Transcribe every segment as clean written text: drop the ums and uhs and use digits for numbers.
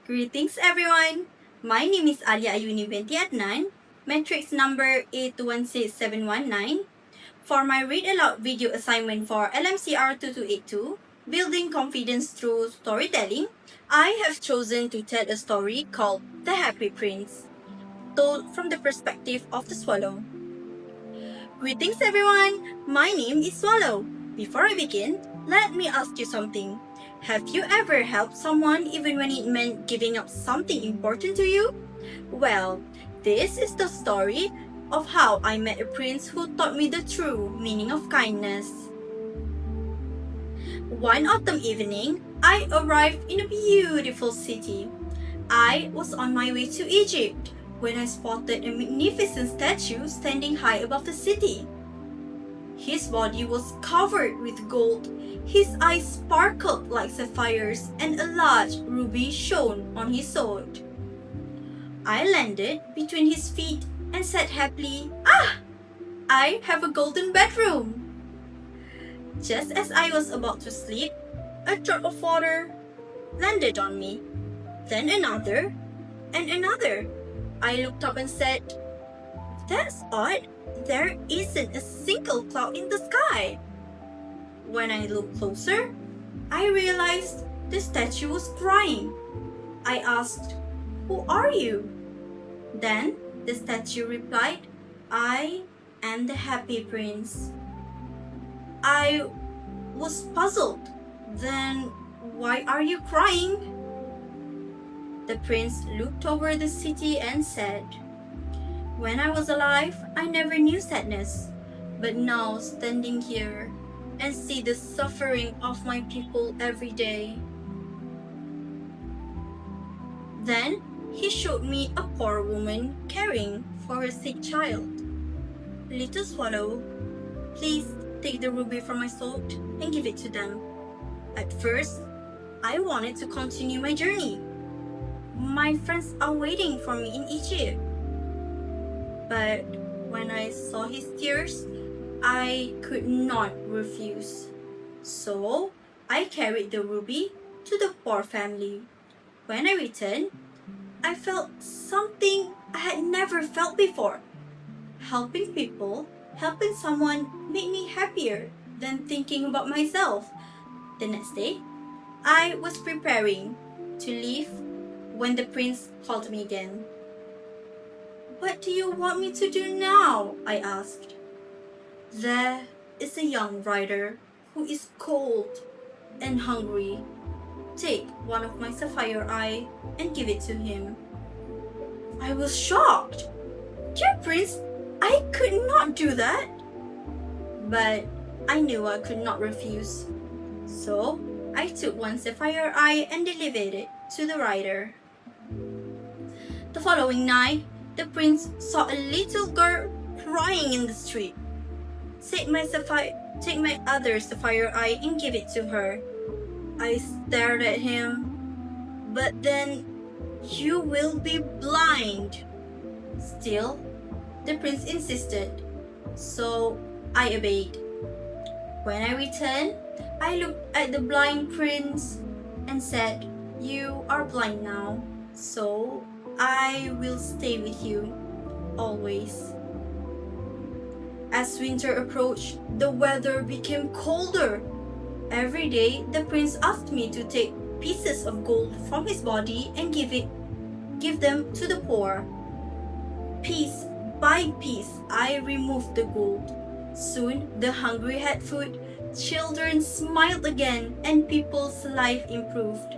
Greetings everyone! My name is Alia Universiti, matrix number 8216719. For my read aloud video assignment for LMCR2282, Building Confidence Through Storytelling, I have chosen to tell a story called The Happy Prince, told from the perspective of the swallow. Greetings everyone! My name is Swallow. Before I begin, let me ask you something. Have you ever helped someone even when it meant giving up something important to you? Well, this is the story of how I met a prince who taught me the true meaning of kindness. One autumn evening, I arrived in a beautiful city. I was on my way to Egypt when I spotted a magnificent statue standing high above the city. His body was covered with gold, his eyes sparkled like sapphires, and a large ruby shone on his sword. I landed between his feet and said happily, "Ah! I have a golden bedroom!" Just as I was about to sleep, a drop of water landed on me. Then another, and another. I looked up and said, "That's odd. There isn't a single cloud in the sky." When I looked closer, I realized the statue was crying. I asked, "Who are you?" Then the statue replied, "I am the happy prince." I was puzzled. "Then why are you crying?" The prince looked over the city and said, "When I was alive, I never knew sadness, but now standing here and see the suffering of my people every day." Then he showed me a poor woman caring for her sick child. "Little swallow, please take the ruby from my sword and give it to them." At first, I wanted to continue my journey. My friends are waiting for me in Egypt. But when I saw his tears, I could not refuse. So I carried the ruby to the poor family. When I returned, I felt something I had never felt before. Helping people, helping someone made me happier than thinking about myself. The next day, I was preparing to leave when the prince called me again. "What do you want me to do now?" I asked. "There is a young rider who is cold and hungry. Take one of my sapphire eye and give it to him." I was shocked. "Dear prince, I could not do that." But I knew I could not refuse. So I took one sapphire eye and delivered it to the rider. The following night, the prince saw a little girl crying in the street. Take my other sapphire eye and give it to her." I stared at him. "But then you will be blind." Still, the prince insisted, so I obeyed. When I returned, I looked at the blind prince and said, "You are blind now, so I will stay with you always." As winter approached, the weather became colder. Every day, the prince asked me to take pieces of gold from his body and give them to the poor. Piece by piece, I removed the gold. Soon, the hungry had food, children smiled again, and people's life improved.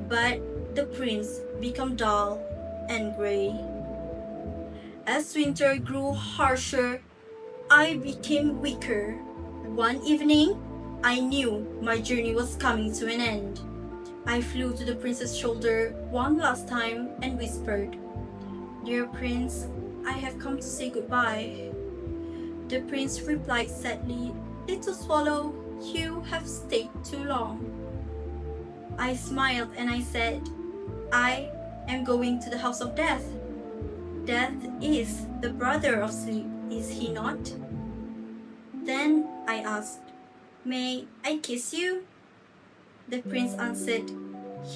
But the prince became dull and gray. As winter grew harsher, I became weaker. One evening, I knew my journey was coming to an end. I flew to the prince's shoulder one last time and whispered, "Dear prince, I have come to say goodbye." The prince replied sadly, "Little swallow, you have stayed too long." I smiled and I said, "I am going to the house of death. Death is the brother of sleep, is he not?" Then I asked, "May I kiss you?" The prince answered,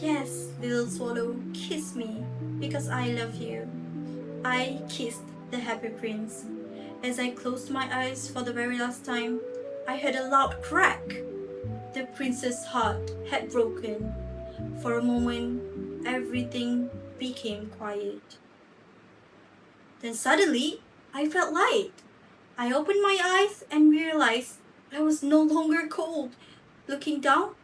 Yes, little swallow, kiss me, because I love you. I kissed the happy prince. As I closed my eyes for the very last time, I heard a loud crack. The prince's heart had broken. For a moment, everything became quiet. Then suddenly, I felt light. I opened my eyes and realized I was no longer cold. Looking down,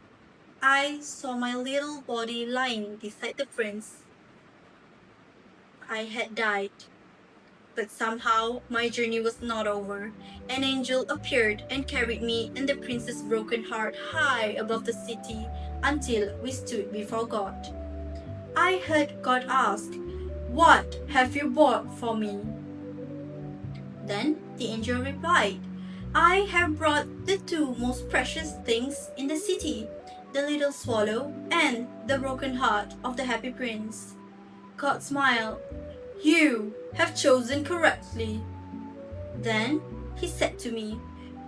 I saw my little body lying beside the prince. I had died. But somehow my journey was not over. An angel appeared and carried me and the prince's broken heart high above the city until we stood before God. I heard God ask, "What have you bought for me?" Then the angel replied, "I have brought the two most precious things in the city, the little swallow and the broken heart of the happy prince." God smiled. "You have chosen correctly." Then he said to me,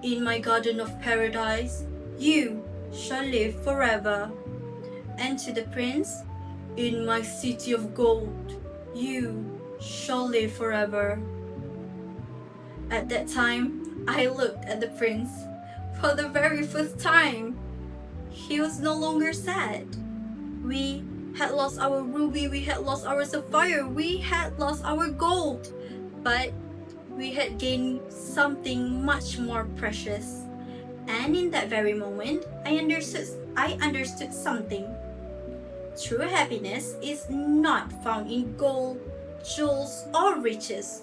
"In my garden of paradise, you shall live forever." And to the prince, "In my city of gold, you shall live forever." At that time, I looked at the prince for the very first time. He was no longer sad. We had lost our ruby, we had lost our sapphire, we had lost our gold, but we had gained something much more precious. And in that very moment, I understood something. True happiness is not found in gold, jewels, or riches.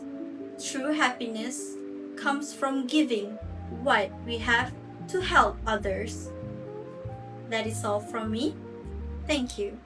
True happiness comes from giving what we have to help others. That is all from me. Thank you.